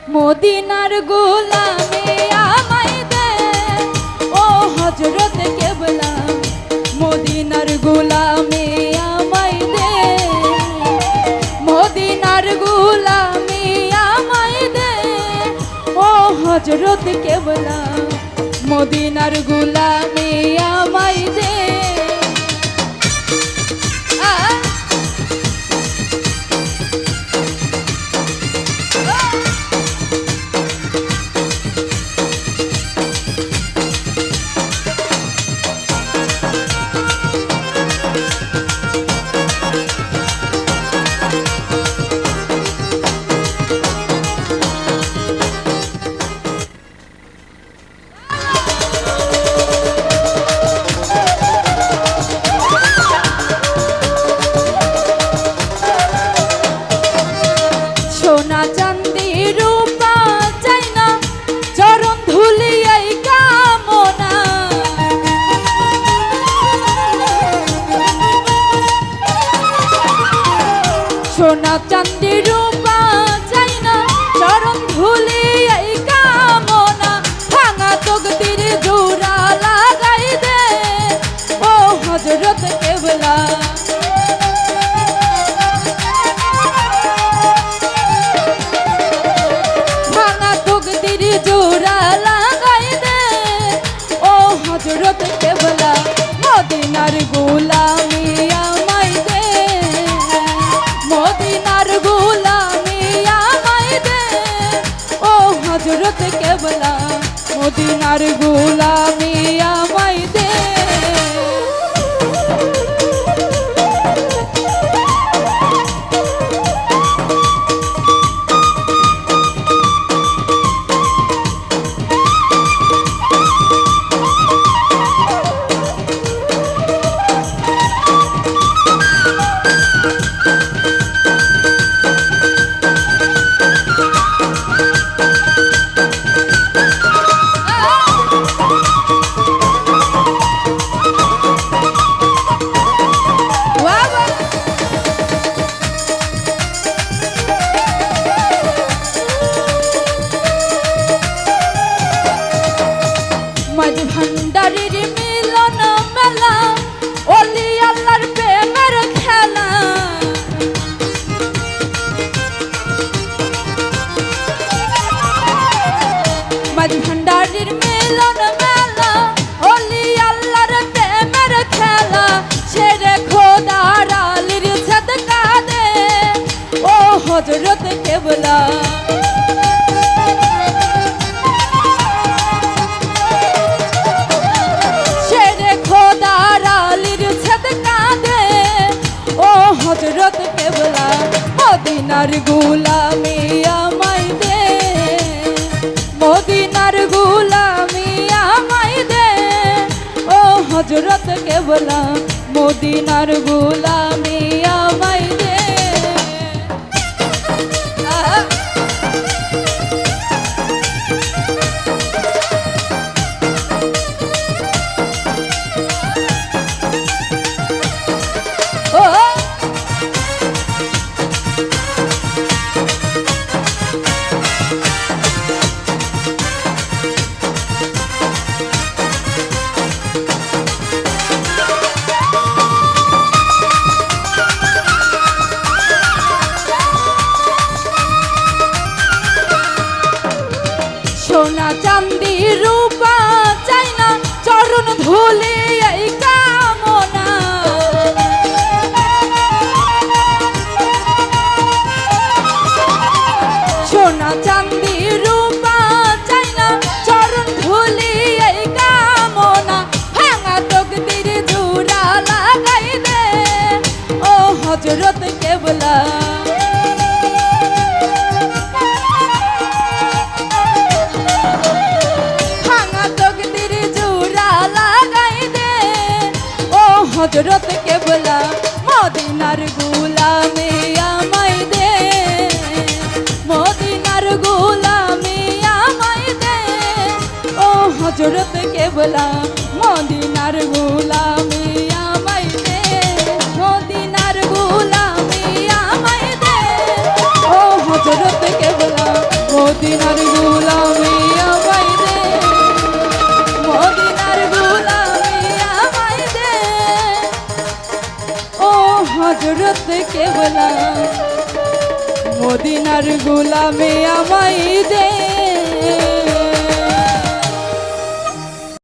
মদিনার গোলামে আমায় দে ও হযরত কেবলা মদিনার গোলামে আমায় দে মদিনার গোলামে আমায় দে ও হযরত কেবলা মদিনার গোলামে আমায় দে সোনা চাঁদি রূপা চাই না চরণ ধুলি এই কামনা সোনা চাঁদি রূপা চাই না চরণ ধুলি এই কামনা ভাঙা তকদির জোড়া লাগাই দে ও হযরত কেবলা জোড়া লাগাই দে ও হযরত কেবলা মদিনার গোলামি আমায় দে মদিনার গোলামি আমায় দে ও হযরত কেবলা মদিনার গোলামি আমায় দে মাঝ ভান্ডারের মিলন মেলা ওলি আল্লাহর প্রেমের খেলা মাঝ ভান্ডারের মিলন মেলা ওলি আল্লাহর প্রেমের খেলা ছেড়ে খোদার আলীর সাদকা দে ও হযরত কেবলা হযরত কেবলা মদিনার গোলামি আমায় দে মদিনার গোলামি আমায় দে ও হযরত কেবলা মদিনার গোলামি আমায় দে সোনা চাঁদি রূপা চাই না চরণ ধুলি এই কামনা সোনা চাঁদি রূপা চাই না চরণ ধুলি এই কামনা ভাঙা তকদির জোড়া লাগাই দে ও হযরত কেবলা হযরত কেবলা মদিনার গোলামে আমায় দে মদিনার গোলামে আমায় দে ও হযরত কেবলা মদিনার গোলামে আমায় দে মদিনার গোলামে আমায় দে ও হযরত কেবলা মদিনার গোলামি আমায় দে, মদিনার গোলামি আমায় দে, ও হযরত কেবলা মদিনার গোলামি আমায় দে।